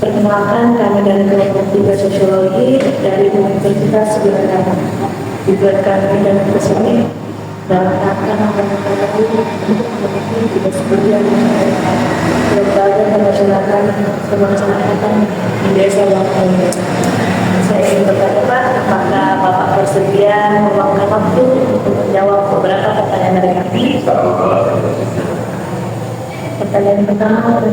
Perkenalkan, kami dari kelompok 3 Sosiologi dari Universitas Sugandana. Tujuan kami dan kesini dalam rangka mengetahui untuk memenuhi tugas kerja lembaga kemasyarakatan di desa Bangkong. Saya ingin bertanya Pak, apakah Bapak bersedia meluangkan waktu untuk menjawab beberapa pertanyaan dari kami? Pertanyaan pertama.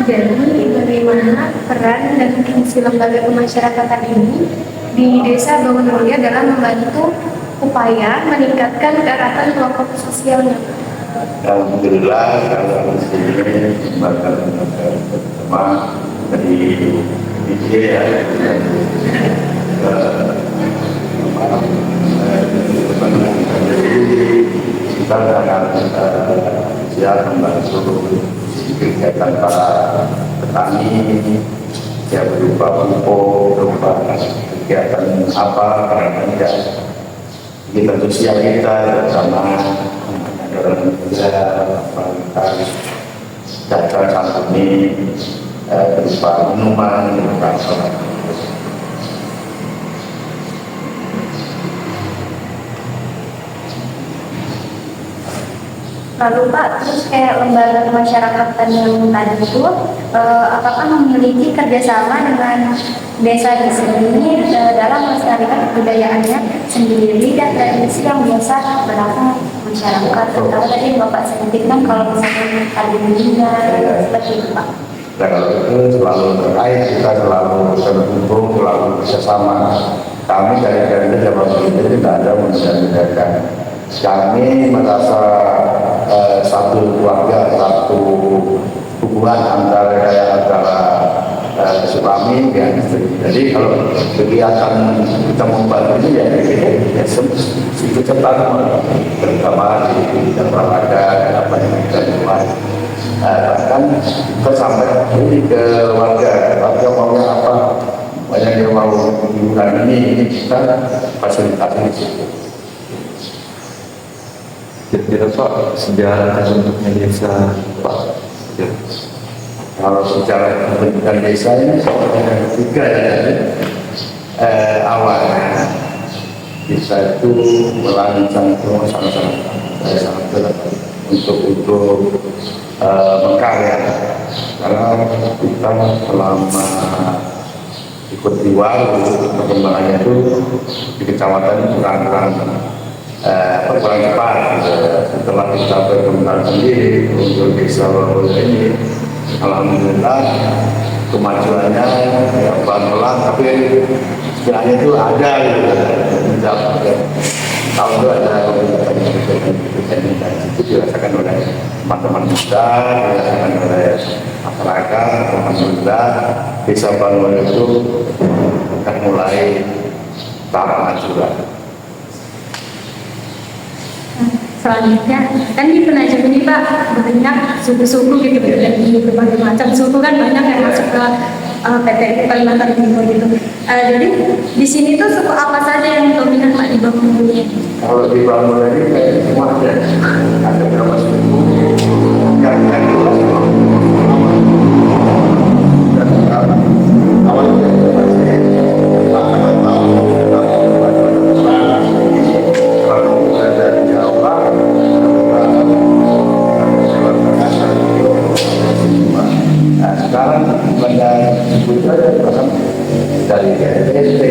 Jadi, bagaimana peran dan fungsi lembaga kemasyarakatan ini di Desa Bangun Mulia dalam membantu upaya meningkatkan keeratan kelompok sosialnya? Alhamdulillah, kalau di sini lembaga bersama dari DJ ya, kita sangat siap membantu kegiatan para petani ya, berupa pupuk, berupa kegiatan apa barangkali ya, kegiatan sosial kita bersama orang muda, data santuni berupa minuman, berupa Lalu Pak, terus kayak lembaga kemasyarakatan yang tadi itu, apakah memiliki kerjasama dengan desa di sini dalam melestarikan kebudayaannya sendiri dan tradisi yang biasa berlaku masyarakat? Kalau tadi Bapak sebutkan kalau misalnya ada meninggal seperti itu Pak. Nah, kalau itu selalu terkait, kita selalu terhubung, selalu bersama. Kami dari Jawa Barat tidak ada membedakan. Kami merasa satu keluarga, satu hubungan antara suami ya. Jadi kalau kegiatan kita membantu ini ya ikut serta terutama di olahraga apa yang kita buat. Bahkan kita sampai ini ke warga maunya apa, banyak yang mau hiburan ini kita fasilitasi di situ. Kira-kira Pak, sejarah terbentuknya desa Pak? Kalau secara pendidikan desa ini soalnya tiga ya. Awalnya desa itu merancang sangat berat untuk mengkarya, karena kita selama ikut diwal perkembangannya itu di kecamatan kurang cepat. Setelah kita berkembang sendiri untuk desa ini, alhamdulillah kemajuannya ya pelan-pelan, tapi sebenarnya itu ada tahun itu ada itu dirasakan oleh teman-teman muda, dirasakan oleh masyarakat. Alhamdulillah desa Bangun itu akan mulai tahap majulah. Selanjutnya, kan di Penajam ini Pak banyak suku-suku gitu, dari berbagai macam suku kan banyak yang masuk ke PTI Kalimantan Timur gitu. Jadi di sini tuh suku apa saja yang dominan Pak di Bangun Mulia? Kalau di Bangun Mulia ini kayak semua ada berapa suku yang jelas dan awalnya dari NTT,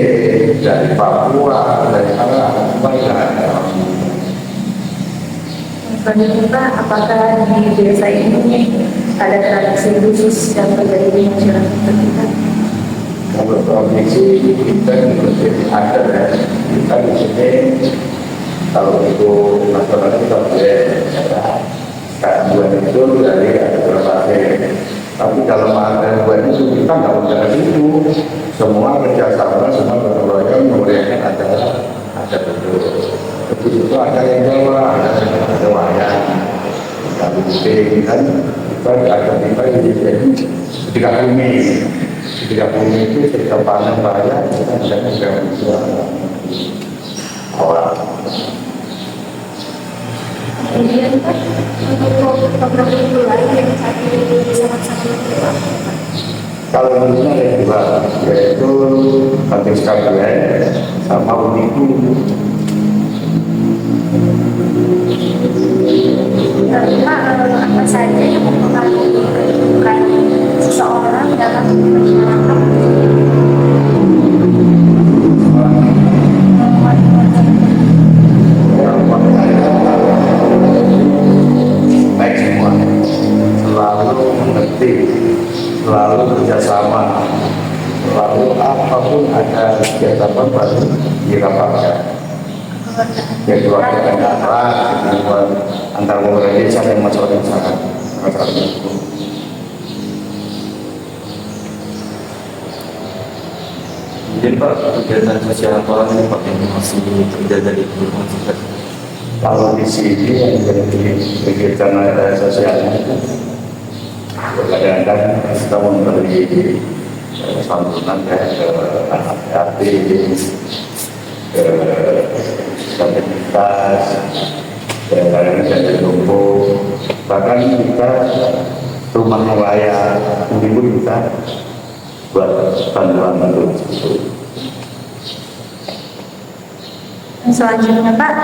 dari Papua, dari mana banyak. Selanjutnya, apakah di desa ini ada tradisi khusus yang terjadi di masyarakat kita? Kalau tradisi kita ada ya, kita di sini kalau itu nasional kita boleh buat itu dari ada berbagai. Tapi kalau ada buat itu kita nggak boleh itu. Semua kerjasama, semua gotong royong, kemudian ada betul. Begitu itu ada yang Jawa, ada wayang, ada bukti kan. Kita ini ketika bumi itu ketika panen raya kita bisa awal. Kemudian untuk program lain yang sama-sama? Kalau menurutnya ada dua, yaitu majelis KPN sama uniku. Lalu Pak, apa saja yang mempengaruhi kedudukan seseorang dalam masyarakat? Baik semua, selalu mengerti, selalu kerjasama, selalu apapun ada kegiatan baru dirapatkan. Keluarga negara, antar beberapa desa dan masyarakat itu. Jadi Pak, kegiatan sosial apa ini Pak yang masih terjaga di lingkungan sekitar? Kalau di sini yang jadi kegiatan sosialnya itu kadang-kadang kita memberi santunan ya ke anak yatim, ke disabilitas, kadang-kadang jadi lumpuh, bahkan kita rumah layak ibu kita buat bantuan untuk itu. Selanjutnya Pak,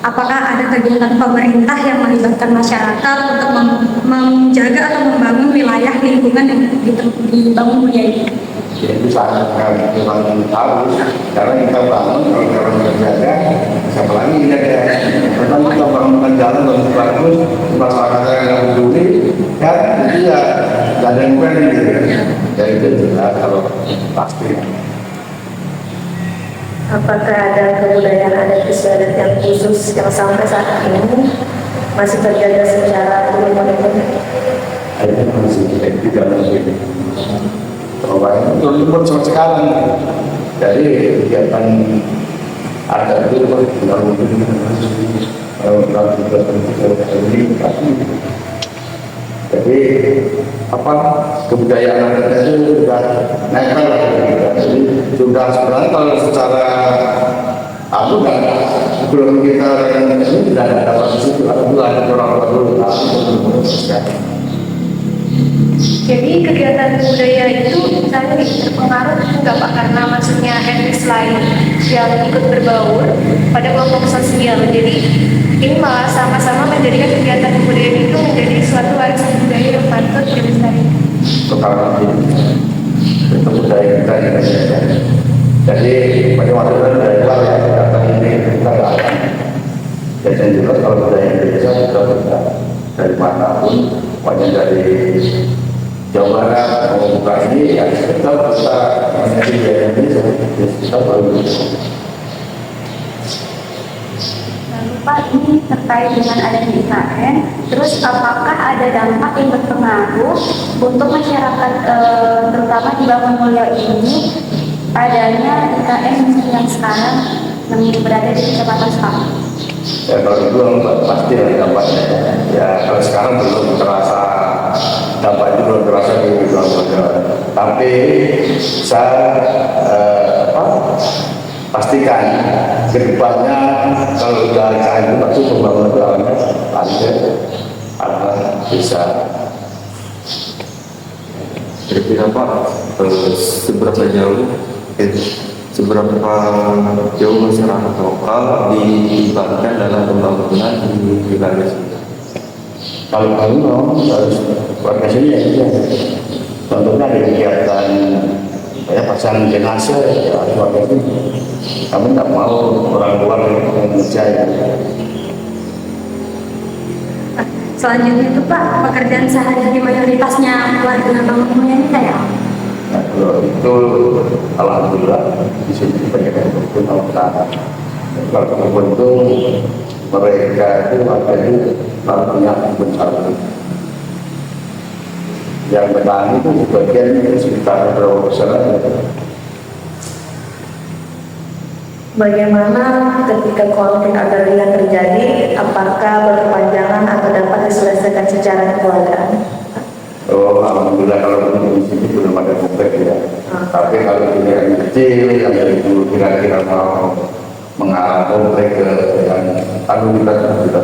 apakah ada kegiatan pemerintah yang melibatkan masyarakat untuk menjaga atau membangun wilayah lingkungan yang dibangun ini? Itu sangat memang harus, karena kita bangun kalau orang berjaga, siapa lagi jaga. Karena kita bangunkan jalan bagus, masyarakat yang peduli, kan itu ya nggak ada yang berani gitu. Jadi itu jelas kalau pasti. Apakah ada kebudayaan adat istiadat yang khusus yang sampai saat ini masih terjaga secara turun-temurun? Itu masih tidak mungkin. Turun-temurun sampai sekarang. Jadi kegiatan adat itu tidak mungkin. Jadi apa kebudayaan adat itu sudah nempel lah, jadi sudah sebenarnya kalau secara aku dan sebelum kita ini sudah ada dapat situ, aku ada orang dulu. Jadi kegiatan budaya itu misalnya terpengaruh enggak Pak, karena maksudnya etnis lain yang ikut berbaur pada kelompok sosial. Jadi ini malah sama-sama menjadikan kegiatan budaya itu menjadi suatu warisan budaya yang patut dilestarikan. Pertama itu budaya kita yang ada. Jadi pada waktu itu dari luar ya datang ini kita nggak akan. Dan juga kalau budaya Indonesia kita bisa dari manapun, pokoknya dari Jawa Barat mau buka ini ya kita bisa menjadi budaya Indonesia. Kita baru. Pak, ini terkait dengan adanya IKN, terus apakah ada dampak yang berpengaruh untuk masyarakat terutama di Bangun Mulia ini adanya IKN yang sekarang yang berada di Kecamatan Selamat? Ya kalau itu pasti ada dampaknya. Ya kalau sekarang belum terasa dampak itu belum terasa di Bangun Mulia. Tapi saya pastikan kedepannya kalau sudah itu pasti pembangunan itu lanjut akan bisa. Kira-kira Pak, seberapa jauh masyarakat lokal dilibatkan dalam pembangunan di wilayah sini? Kalau harus warga sini ya, contohnya ada kegiatan kayak pasang jenazah ya warga sini. Kami tidak mau orang luar yang mengerja ya. Selanjutnya itu Pak, pekerjaan sehari-hari mayoritasnya warga Bangun Mulia ini kayak apa? Nah, kalau itu alhamdulillah di sini banyak yang berkebun tanah. Kalau berkebun itu mereka itu warga itu selalu punya kebun sawit. Yang petani itu sebagian itu sekitar berapa persen. Bagaimana ketika konflik agraria terjadi, apakah berkepanjangan atau dapat diselesaikan secara kekeluargaan? Oh, alhamdulillah kalau di sini belum ada konflik ya. Tapi kalau ini yang kecil, yang itu kira-kira mau mengalami konflik yang alhamdulillah sudah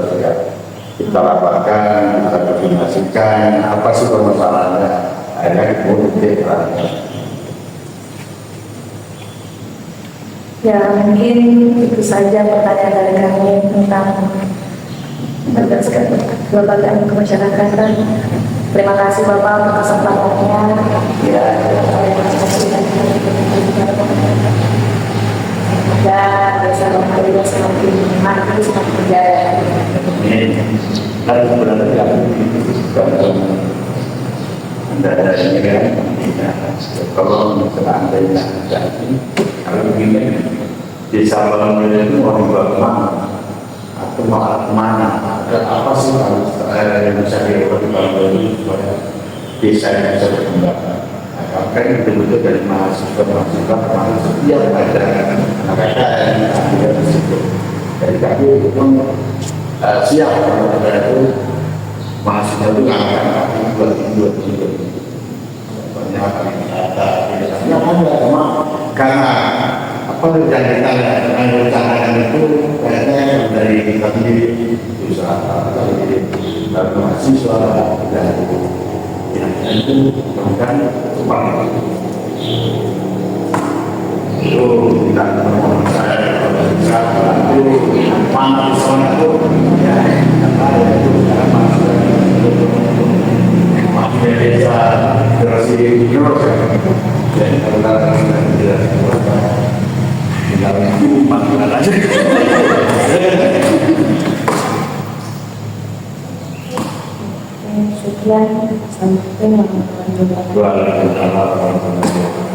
kita rapatkan, kita koordinasikan. informasikan apa sih permasalahannya, akhirnya dipolitik lah. Ya mungkin itu saja pertanyaan dari kami tentang kelembagaan kemasyarakatan. Terima kasih Bapak untuk kesempatannya. Ya, Dan desa Bapak juga semakin maju, semakin berjaya. ini kan sebenarnya ada ini kan, ya, kalau misalnya ada yang jadi, kalau begini desa Bangun itu orang bagaimana atau malah kemana, ada apa sih harus yang bisa dilakukan Bangun supaya desa yang bisa berkembang. Nah, kan betul-betul dari mahasiswa termasuk setiap ada mereka yang ada di situ. Jadi kami pun siap kalau ada itu mahasiswa itu akan buat banyak ada biasanya ada cuma karena apa yang kita rencanakan itu kayaknya dari kami usaha dari mahasiswa dan yang itu bukan cuma itu tidak menurut saya kalau bisa itu mana soalnya itu ya apa itu sekarang masih desa generasi junior dan kalau tidak tinggal panggilan aja. Sekian sampai yang Waalaikumsalam warahmatullahi wabarakatuh.